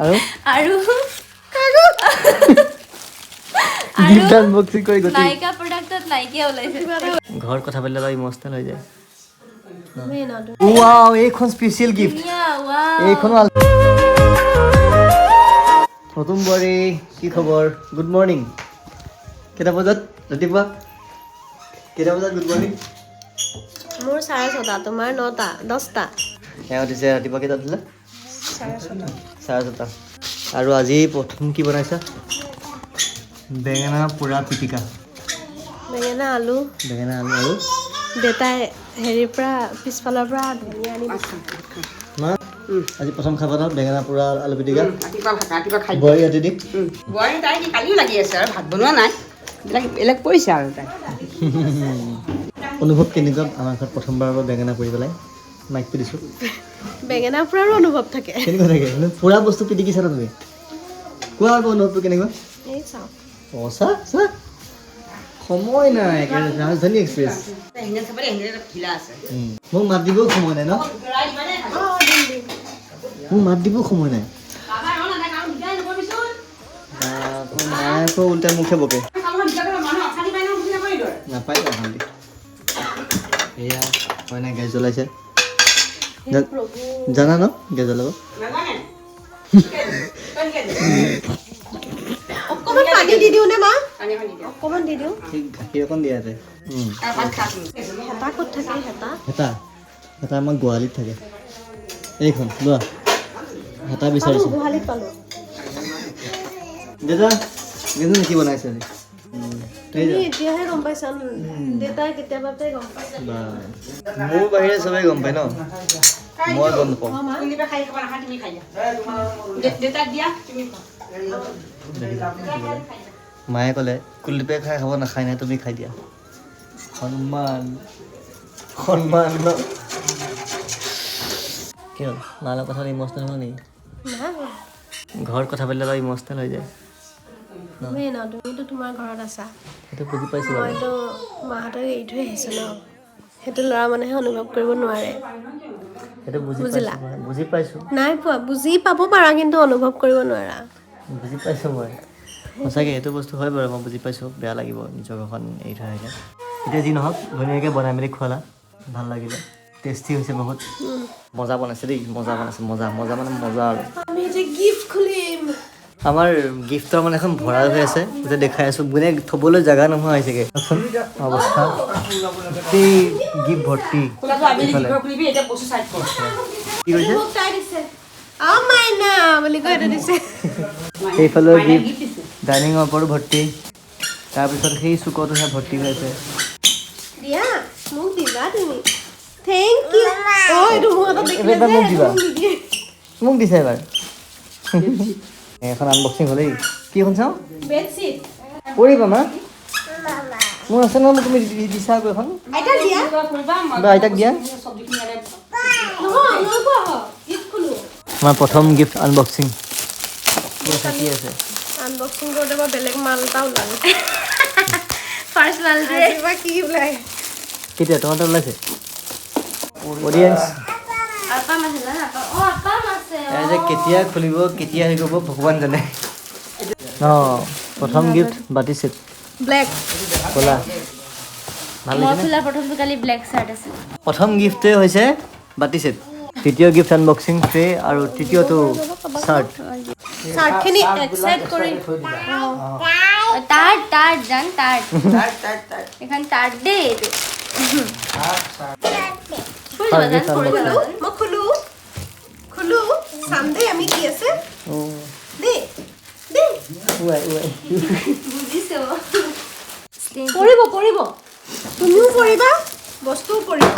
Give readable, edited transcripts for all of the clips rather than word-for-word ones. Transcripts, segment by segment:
আৰু আৰু gift unboxing কৰি গতি নাইকা প্ৰডাক্টত নাইকিয়া ওলাইছে ঘৰত কথা পাতিলে অলপ ইমোচনেল হৈ যায় ৱাও এইখন স্পেচিয়েল গিফ্ট ধুনীয়া ৱাও এইখনো নতুন বোৱাৰী কি খবৰ গুড মৰ্ণিং কেইটা বজাত ৰাতিপুৱা কেইটা বজাত গুড মৰ্ণিং মোৰ 6:30 তোমাৰ 9টা 10টা এওঁ উঠিছে ৰাতিপুৱা কেইটাত উঠিলে 6:30 আৰু আজি প্ৰথম কি বনাইছা বেঙেনা পোৰা পিটিকা বেঙেনা আলু আৰু দেতাই হেৰিৰ পৰা পিছফালৰ পৰা ধনিয়া আনি দিছে মা আজি প্ৰথম খাবা ন বেঙেনা পোৰা আলু পিটিকা ৰাতিপুৱা খাই বোৱাৰী ৰাতি দি বোৱাৰী তাই কালিও লাগি আছে আৰু ভাত বনোৱা নাই এইবিলাক পৰিছে আৰু তাই অনুভৱ কেনেকুৱা আমাৰ ঘৰত প্ৰথমবাৰ বেঙেনা পুৰি পেলাই মাইকটো দিছোঁ বেঙেনা পোৰাৰো অনুভৱ থাকে কেনেকুৱা থাকে পুৰা বস্তু পিটিকিছা তুমি কোৱা আকৌ অনুভৱটো কেনেকুৱা এই চাওঁ চা সময় নাই ৰাজধানী এক্সপ্ৰেছ মোক মাত দিবও সময় নাই ন মোক মাত দিবও সময় নাই মায়ে আকৌ উল্টা মুখে বকে নাপায় অশান্তি এয়া কইনা গেছ জ্বলাইছে জানা ন গেছ জ্বলাব অকমান পানী দি দিওঁ নে মা অকমান দি দিওঁ গাখীৰ অকণ দিয়া আছে হেতা ক'ত থাকে হেতা আমাৰ গোৱালিত থাকে এইখন লোৱা হেতা বিচাৰিছোঁ গোহালিত পালোঁ দেউতা কি বনাইছে আজি তুমি এতিয়াহে গম পাইছা দেউতাই কেতিয়াবাতে গম পাইছে মোৰ বাহিৰে চবেই গম পায় ন মই গম নাপাওঁ মায়ে ক'লে কুলদীপে খাই খাব নাখায় নাই তুমি খাই দিয়া সন্মান ন কি হ'ল মালৰ কথা ইমোচনেল হ'ল নেকি ঘৰত কথা পাতিলে অলপ ইমোচনেল হৈ যায় তুমি ন তুমিতো তোমাৰ ঘৰত আছা সেইটো বুজি পাইছোঁ বাৰু মইতো মাহঁতক এৰি থৈ আহিছোঁ ন সেইটো ল'ৰা মানুহে অনুভৱ কৰিব নোৱাৰে সেইটো বুজিলা? বুজি পাইছোঁ নাই পোৱা বুজি পাব পাৰা কিন্তু অনুভৱ কৰিব নোৱাৰা বুজি পাইছোঁ মই সঁচাকৈ এইটো বস্তু হয় বাৰু মই বুজি পাইছোঁ বেয়া লাগিব নিজৰ ঘৰখন এৰি থৈ আহিলে এতিয়া যি নহওক ধুনীয়াকৈ বনাই মেলি খোৱালা ভাল লাগিলে টেষ্টি হৈছে বহুত মজা বনাইছে দেই মজা মানে মজা আৰু আমি যে গিফ্ট খুলিম আমাৰ গিফ্টৰ মানে এখন ভঁৰাল হৈ আছে যে দেখাই আছোঁ মানে থ'বলৈ জেগা নোহোৱা হৈছেগৈ অৱস্থা গোটেই গিফ্ট ভৰ্তি কি কৈছে মাইনা বুলি কৈ এটা দিছে সেইফালেও গিফ্ট ডাইনিঙৰ ওপৰত ভৰ্তি তাৰপিছত সেই চুকটোহে ভৰ্তি হৈ আছে দিয়া মোক দিবা তুমি থেংক ইউ এইটো মোৰ হাতত দেখিলে এবাৰ মোক দিবা যে মোক দিছে এবাৰ এখন আনবক্সিং হ'লেই কি এখন চাওঁ বেডশ্বীট পৰিবা মা মোৰ আছে ন তুমি দিছা আকৌ এখন আইতা দিয়া বা আইতাক দিয়া নহয় নকোৱা গিফ্ট খুলো আমাৰ প্ৰথম গিফ্ট আনবক্সিং থাকি আছে আনবক্সিং কৰোঁতে মই বেলেগ মাল এটা ওলালো ফাৰ্ষ্ট মাল যে কিবা কি ওলাই কেতিয়া তোমাৰ তাত ওলাইছে অডিয়েঞ্চ আপাম আছে না আপাম আছে এই যে কেতিয়া খুলিব কেতিয়া হেৰি কৰিব ভগৱান জানে অঁ প্ৰথম গিফ্ট বাতি ছেট ব্লেক ক'লা ভাল মই লাগিছে খোলা প্ৰথমটো কালি ব্লেক চাৰ্ট আছে প্ৰথম গিফ্টটোৱে হৈছে বাতি ছেট দ্বিতীয় গিফ্ট আনবক্সিং ট্ৰে আৰু তৃতীয়টো চাৰ্ট চাৰ্টখিনি এক্সাইট কৰি তাৰ্ট জান তাৰ্ট এখন তাৰ্ট দেই এইটো মই খুলো চাম দেই আমি কি আছে দেই বুজিছো পৰিব তুমিও পৰিবা বস্তুও পৰিব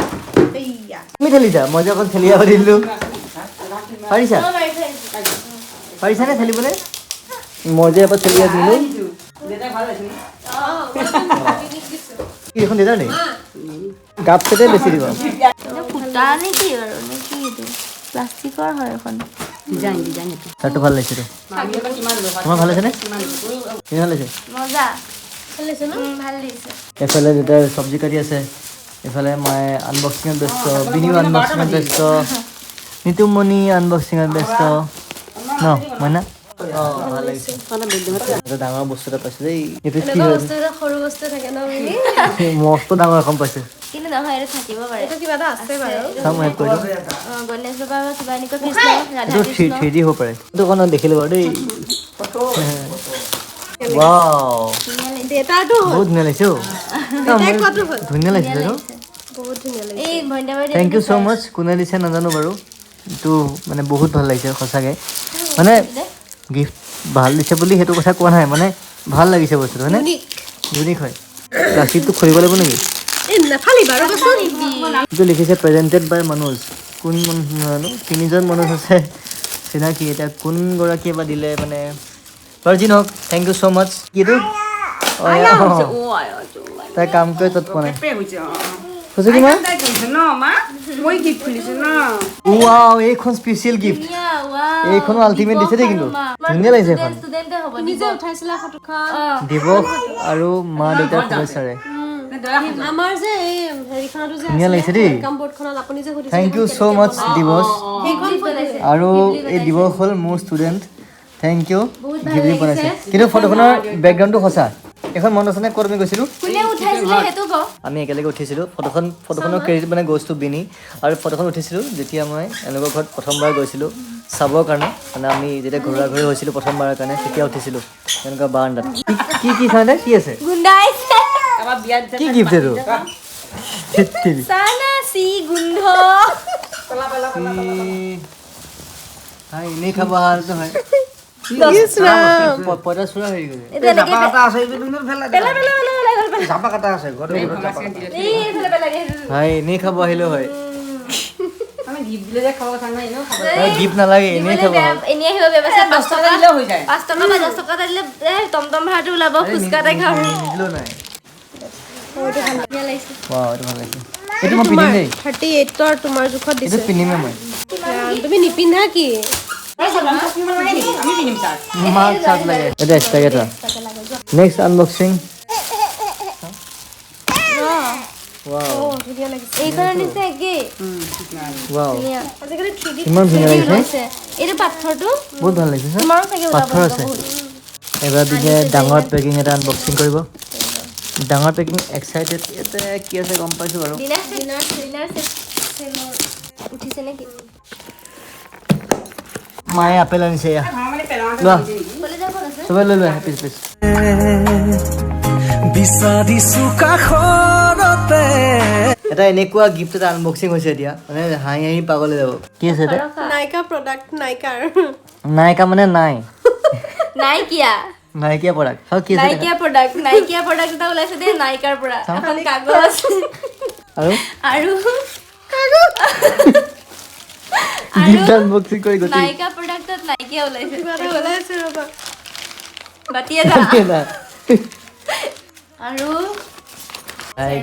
এইয়া তুমি ঠেলিছা মই যে অকণ ঠেলি আহি দিলোঁ পাৰিছানে ঠেলিবলৈ মই যে এবাৰ ঠেলি দিলোঁ কি এখন দেউতাৰ নেকি গাপ চেটে বেছি দিব ফুটা নেকি বাৰু নে কি এইটো প্লাষ্টিকৰ হয় এখন চাৰ্টটো ভাল লাগিছে তোমাৰ ভাল হৈছেনে কিমান ভাল লাগিছে মজা ভাল লাগিছে ন ভাল লাগিছে এফালে দেউতাৰ চব্জি কাটি আছে এফালে মায়ে আনবক্সিঙত ব্যস্ত বিনিও আনবক্সিঙত ব্যস্ত নিতুমণি আনবক্সিঙত ব্যস্ত ন মইনা অঁ ভাল লাগিছে এটা ডাঙৰ বস্তু এটা পাইছোঁ দেই এইটো কি এনেকুৱা হয় বস্তু এটা সৰু বস্তু থাকে ন মিনি মস্ত ডাঙৰ এখন পাইছোঁ কিন্তু নহয় এইটো থাকিব পাৰে এইটো কিবা এটা আছে বাৰু চাম মই কৰি দিওঁ গণেশ বাবা বা কিবা এনেকুৱা কৃষ্ণ ৰাধা এইটো কৃষ্ণ 3D হ'ব পাৰে এইটো অকণ দেখিলোঁ বাৰু দেই ৱাও দেউতাৰটো হ'ল বহুত ধুনীয়া লাগিছে অ' দেউতাই কোৱাটো হ'ল ধুনীয়া লাগিছে ন বহুত ধুনীয়া লাগিছে এই ভণ্টাবাৰী থেংক ইউ ছ' মাছ কোনে দিছে নাজানো বাৰু এইটো মানে বহুত ভাল লাগিছে সঁচাকৈ মানে গিফ্ট ভাল দিছে বুলি সেইটো কথা কোৱা নাই মানে ভাল লাগিছে বস্তুটো হয়নে ইউনিক ইউনিক হয় প্লাষ্টিকটো খুলিব লাগিব নেকি এই নাফালিবা ৰ'বাচোন এইটো লিখিছে প্ৰেজেণ্টেড বাই মনোজ কোন মানুহ জানো তিনিজন মনোজ আছে চিনাকি এতিয়া কোনগৰাকীয়ে বা দিলে মানে বাৰু যি নহওক থেংক ইউ ছ' মাছ কিটো তাই কাম কৰি তত পোৱা নাই সঁচাকৈ মা মই গিফ্ট খুলিছো ন ৱাও এইখন স্পেচিয়েল গিফ্ট ধুনীয়া, wow, এইখনো আল্টিমেট দিছে দেই কিন্তু ধুনীয়া লাগিছে এখন ষ্টুডেণ্টে হ'ব নিজে উঠাইছিলা ফটোখন দিৱস আৰু মা দেউতাৰ শুভেচ্ছাৰে আমাৰ যে এই হেৰিখনতো যে ধুনীয়া লাগিছে দেই ৱেলকাম বৰ্ডখনত আপুনি যে সুধিছিলে থেংক ইউ ছ' মাছ দিৱস সেইখন বনাইছে আৰু এই দিৱস হ'ল মোৰ ষ্টুডেণ্ট থেংক ইউ গিফ্ট বনাইছে কিন্তু ফটোখনৰ বেকগ্ৰাউণ্ডটো সঁচা এখন মনত আছেনে ক'ত আমি গৈছিলোঁ কোনে উঠাইছিলে সেইটো কওঁ আমি একেলগে উঠিছিলোঁ ফটোখনৰ ক্ৰেডিট মানে গ'জ টু বিনি আৰু ফটোখন উঠিছিলোঁ যেতিয়া মই এওঁলোকৰ ঘৰত প্ৰথমবাৰ গৈছিলোঁ চাবৰ কাৰণে মানে আমি যেতিয়া ঘূৰা ঘূৰি হৈছিলোঁ প্ৰথমবাৰৰ কাৰণে তেতিয়া উঠিছিলোঁ এনেকুৱা বাৰাণ্ডাত কি চাওঁতে কি আছে গুণ্ডাই আমাৰ বিয়াত কি গিফ্ট এইটো চানা চি গোন্ধ এনেই খাব অহাটো হয় পইতা চোৰা হৈ গ'লে এইটো এনেকে হয় এনেই খাব আহিলেও হয় আমি গিফ্ট দিলে যে খাব কথা নাই এনেও খাব গিফ্ট নালাগে এনেই খাব এনেই আহিব ব্যৱস্থা 10 টকা দিলেও হৈ যায় 5 টকা বা 10 টকা এটা দিলে টমটম ভাড়াটো ওলাব ফুচকা এটা খাওঁ নিদিলেও নাই ধুনীয়া লাগিছে ৱাও এইটো ভাল লাগিছে এইটো মই পিন্ধিম দেই 38ৰ তোমাৰ জোখত এইটো দিছে পিন্ধিমে মই তুমি নিপিন্ধা কি আমি পিন্ধিম ছাৰ মাক চাট লাগে এটা এক্সট্ৰাকে এটা নেক্সট আনবক্সিং ৱাও ধুনীয়া লাগিছে এইখনৰ নিচিনা একেই ৱাও ধুনীয়া আজিকালি 3D ইমান ধুনীয়া লাগিছে ওলাইছে এইটো পাথৰটো বহুত ভাল লাগিছে তোমাৰো চাগে ওলাব পাথৰ আছে এবাৰ দিনে ডাঙৰ পেকিং এটা আনবক্সিং কৰিব ডাঙৰ পেকিং এক্সাইটেড ইয়াতে কি আছে গম পাইছোঁ বাৰু ডিনাৰ উঠিছে নেকি মায়ে আপেল আনিছে এয়া মানে পেলাওঁতে লোৱা কলে যাব আছে চবে লৈ লোৱা পিছ পিছ এটা এনেকুৱা গিফ্ট এটা আনবক্সিং হৈছে এতিয়া মানে হাঁহি হাঁহি পাগলে যাব কি আছে এটা নাইকা প্ৰডাক্ট নাইকাৰ নাইকা মানে নাই নাইকিয়া নাইকিয়া প্ৰডাক্ট আৰু কি আছে নাইকিয়া প্ৰডাক্ট এটা ওলাইছে দেই নাইকাৰ পৰা এখন কাগজ আৰু আৰু গিফ্ট আনবক্সিং কৰি গোটেই নাইকা প্ৰডাক্টত নাইকিয়া ওলাইছে কিবা এটা ওলাইছে ৰ'বা বাতি এটা আৰু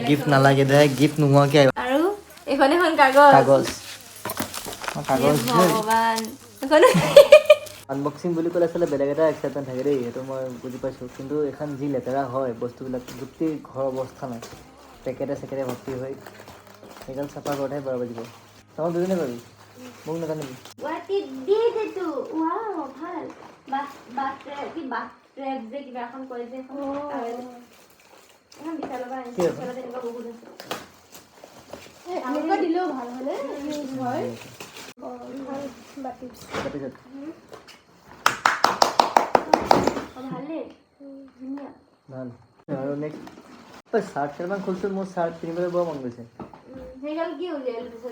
গিফ্ট নালাগে দে গিফ্ট নোহোৱাকে আহিব আৰু এখন কাগজ কাগজ কাগজ ভগৱান এখন আনবক্সিং বুলি ক'লে আচলতে বেলেগ এটা এক্সাইটমেণ্ট থাকে দেই সেইটো মই বুজি পাইছোঁ কিন্তু এখন যি লেতেৰা হয় বস্তুবিলাক গোটেই ঘৰ অৱস্থা নাই পেকেটে চেকেটে ভৰ্তি হৈ সেইকাৰণে চাফা কৰোঁতেহে বাৰ বাজিব চাওঁ দুজনে পাবি মোক নাজানিবি What it did to wow ভাল বাট ট্ৰেপ যে কিবা এখন কয় যে এখন বিশালৰ পৰা আনিছে বিশালত এনেকুৱা বহুত আছে এনেকুৱা দিলেও ভাল হয়নে হয় ভাল বাতি তাৰপিছত ভালেই ধুনীয়া ভাল আৰু নেক্সট চাৰ্ট কেইটামান খুলিছোঁ মোৰ চাৰ্ট পিন্ধিবলৈ বৰ মন গৈছে সেইগাল কি উলিয়াই লৈছে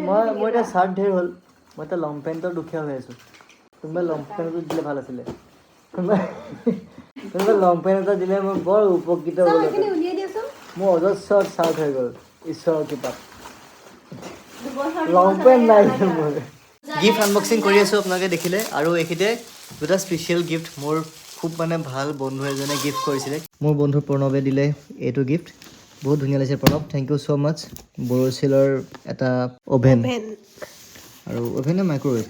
মই এতিয়া চাৰ্ট ধেৰ হ'ল মই এতিয়া লং পেণ্টৰ দুখীয়া হৈ আছোঁ কোনোবাই লং পেণ্টটো দিলে ভাল আছিলে কোনোবাই লং পেণ্ট এটা দিলে মই বৰ উপকৃত হ'লো উলিয়াই দিয়াচোন মোৰ অজস্ৰ চাৰ্ট হৈ গ'ল ঈশ্বৰৰ কৃপাত লং পেণ্ট নাই মোৰ গিফ্ট আনবক্সিং কৰি আছোঁ আপোনালোকে দেখিলে আৰু এইখিনিতে দুটা স্পেচিয়েল গিফ্ট মোৰ খুব মানে ভাল বন্ধু এজনে গিফ্ট কৰিছিলে মোৰ বন্ধু প্ৰণৱে দিলে এইটো গিফ্ট বহুত ধুনীয়া লাগিছে Pranav thank you so' much বৰ'চিলৰ এটা অ'ভেন আৰু অ'ভেন নে microwave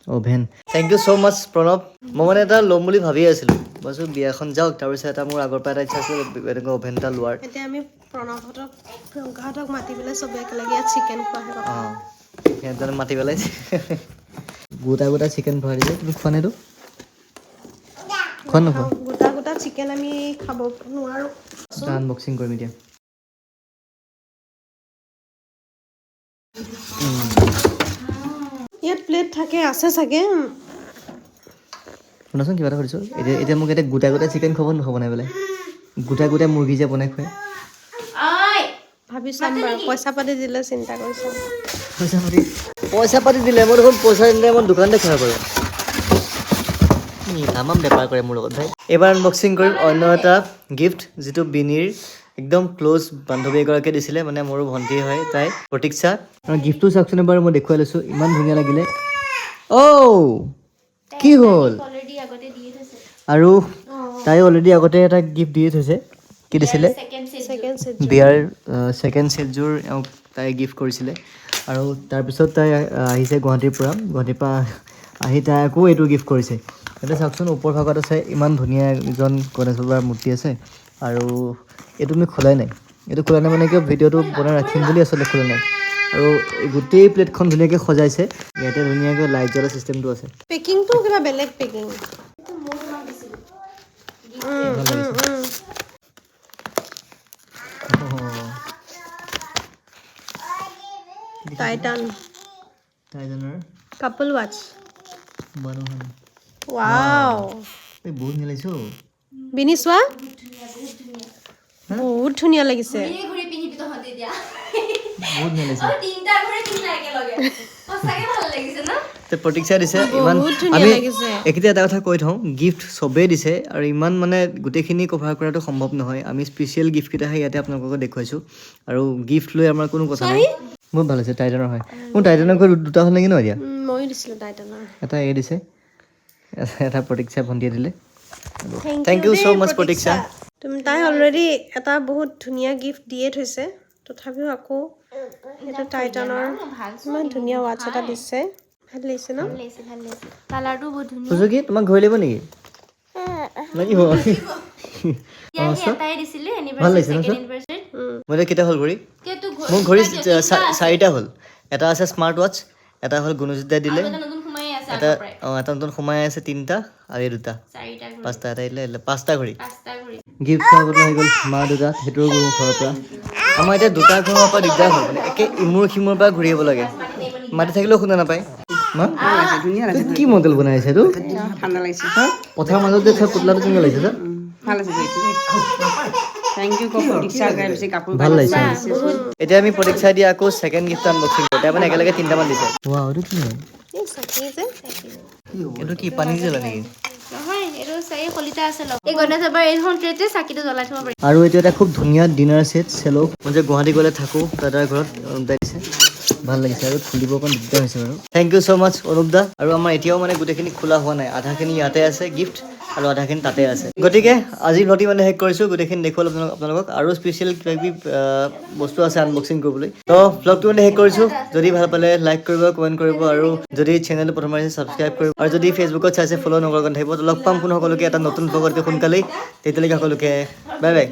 oven thank you so' much Pranav মই মানে এটা ল'ম বুলি ভাবি আছিলোঁ ভাবিছোঁ বিয়াখন যাওক তাৰপিছত এটা মোৰ আগৰ পৰা এটা ইচ্ছা আছিলে এনেকুৱা অ'ভেন এটা লোৱাৰ এতিয়া আমি প্ৰণৱহঁতক প্ৰিয়ংকাহঁতক মাতি পেলাই চবে একেলগে ইয়াত চিকেন খোৱাহে কথা অঁ সিহঁতজনে মাতি পেলাইছে গোটা গোটা চিকেন ভৰাই দিছে তুমি খোৱা নাইতো খোৱা নোখোৱা গোটা গোটা চিকেন আমি খাব নোৱাৰো আনবক্সিং কৰিম এতিয়া ইয়াত প্লেট থাকে আছে চাগে শুনাচোন কিবা এটা সুধিছোঁ এতিয়া মোক এতিয়া গোটা গোটা চিকেন খাব নোখাব বনাই পেলাই গোটা গোটা মুৰ্গী যে বনাই খুৱাই ভাবি চাম বাৰু পইচা পাতি দিলে চিন্তা কৰিছোঁ পইচা পাতি দিলে মই দেখোন পইচা দিলে মই দোকানতে খাব পাৰোঁ তামাম বেপাৰ কৰে মোৰ লগত ভাই এইবাৰ আনবক্সিং কৰিম অন্য এটা গিফ্ট যিটো বিনিৰ একদম ক্ল'জ বান্ধৱী এগৰাকীয়ে দিছিলে মানে মোৰো ভণ্টি হয় তাই প্ৰতীক্ষা আৰু গিফ্টটো চাওকচোন এবাৰ মই দেখুৱাই লৈছোঁ ইমান ধুনীয়া লাগিলে কি হ'ল অলৰেডি আগতে দিয়ে থৈছে আৰু তাই অলৰেডি আগতে এটা গিফ্ট দিয়ে থৈছে কি দিছিলে ছেকেণ্ড চেট বিয়াৰ ছেকেণ্ড ছেটযোৰ এওঁক তাই গিফ্ট কৰিছিলে আৰু তাৰপিছত তাই আহিছে গুৱাহাটীৰ পৰা আহি তাই আকৌ এইটো গিফ্ট কৰিছে এতিয়া চাওকচোন ওপৰ ভাগত আছে ইমান ধুনীয়া এজন গণেশ বাবাৰ মূৰ্তি আছে আৰু এইটো আমি খোলাই নাই এইটো খোলা নাই মানে কিয় ভিডিঅ'টো বনাই ৰাখিম বুলি আচলতে খোলা নাই আৰু এই গোটেই প্লেটখন ধুনীয়াকৈ সজাইছে ইয়াতে ধুনীয়াকৈ লাইট জ্বলা চিষ্টেমটো আছে পেকিংটো কিবা বেলেগ পেকিং টাইটান টাইটানৰ কাপল ৱাচ বানোহান ৱাও এই বহুত ধুনীয়া লাগিছে বিনি চোৱা বহুত ধুনীয়া লাগিছে ঘূৰি পিন্ধিবি তহঁতে এতিয়া বহুত ধুনীয়া লাগিছে তিনিটা ঘূৰি পিন্ধিলা একেলগে সঁচাকে ভাল লাগিছে ন প্ৰতীক্ষা দিছে ইমান বহুত ধুনীয়া আমি লাগিছে। এইকেইটা এটা কথা কৈ থওঁ গিফ্ট চবেই দিছে আৰু ইমান মানে গোটেইখিনি কভাৰ কৰাটো সম্ভৱ নহয় আমি স্পেচিয়েল গিফ্টকেইটাহে ইয়াতে আপোনালোকক দেখুৱাইছোঁ আৰু গিফ্ট লৈ আমাৰ কোনো কথা নাই বহুত ভাল হৈছে টাইটানৰ হয় মোৰ টাইটানৰ ঘৰ দুটা হ'ল নেকি ন এতিয়া ময়ো দিছিলোঁ টাইটানৰ এটা এ দিছে এটা প্ৰতীক্ষা ভণ্টিয়ে দিলে থেংক ইউ ছ' মাছ প্ৰতীক্ষা তাই অলৰেডি এটা বহুত ধুনীয়া গিফ্ট দিয়ে থৈছে তথাপিও আকৌ এটা টাইটানৰ ইমান ধুনীয়া ৱাচ এটা দিছে ভাল লাগিছে ন ভাল লাগিছে কালাৰটো বহুত ধুনীয়া সুযোগী তোমাক ঘড়ী লাগিব নেকি লাগিব এটাই দিছিলে ভাল লাগিছে ন এনিভাৰ্চাৰী এনিভাৰ্চাৰী মই এতিয়া কেইটা হ'ল ঘড়ী কেটো মোৰ ঘড়ী চাৰিটা হ'ল এটা আছে স্মাৰ্ট ৱাচ এটা হ'ল গুণজিতাই দিলে নতুন সোমাই আছে এটা এটা নতুন সোমাই আছে তিনিটা আৰু এই দুটা চাৰিটা পাঁচটা এটা দিলে পাঁচটা ঘড়ী পাঁচটা ঘূৰি গিফ্ট চাবলৈ হৈ গ'ল মা দেউতা সেইটোও গ'ল ঘৰৰ পৰা আমাৰ এতিয়া দুটা ঘৰৰ পৰা দিগদাৰ হ'ল মানে একে ইমূৰ সিমূৰ পৰা ঘূৰি আহিব লাগে মাতি থাকিলেও শুনা নাপায় মা ধুনীয়া এইটো কি মডেল বনাই আছে এইটো ঠাণ্ডা লাগিছে পথাৰৰ মাজত যে পুতলাটো কেনেকুৱা লাগিছে যা ভাল আছে থেংক ইউ প্ৰতীক্ষা গাইছে কাপোৰ ভাল লাগিছে এতিয়া আমি প্ৰতীক্ষা দিয়া আকৌ ছেকেণ্ড গিফ্ট আনবক্সিং কৰোঁ এতিয়া মানে একেলগে তিনিটামান দিছে ৱাও এইটো কি হয় এই চাকি যে এইটো কি পানী জ্বলা নেকি নহয় এইটো চাৰি কলিতা আছে লগ এই গণেশ বাবাৰ এইখন ট্ৰেতে চাকিটো জ্বলাই থব পাৰি আৰু এইটো এটা খুব ধুনীয়া ডিনাৰ ছেট চেলো মই যে গুৱাহাটী গ'লে থাকোঁ দাদাৰ ঘৰত দিছে ভাল লাগিছে আৰু খুলিব অকণ দিগদাৰ হৈছে বাৰু থেংক ইউ ছ' মাছ অনুপ দা আৰু আমাৰ এতিয়াও মানে গোটেইখিনি খোলা হোৱা নাই আধাখিনি ইয়াতে আছে গিফ্ট আৰু আধাখিনি তাতে আছে গতিকে আজি ভ্লগটি মানে শেষ কৰিছোঁ গোটেইখিনি দেখুৱালোঁ আপোনালোকক আৰু স্পেচিয়েল কিবা কিবি বস্তু আছে আনবক্সিং কৰিবলৈ তো ভ্লগটো মানে শেষ কৰিছোঁ যদি ভাল পালে লাইক কৰিব কমেণ্ট কৰিব আৰু যদি চেনেলটো প্ৰথমবাৰ আহিছে ছাবস্ক্ৰাইব কৰিব আৰু যদি ফেচবুকত চাইছে ফ'ল' নকৰাকৈ থাকিব তো লগ পাম কোনো সকলোকে এটা নতুন ভ্লগতকৈ সোনকালেই তেতিয়ালৈকে সকলোকে বাই বাই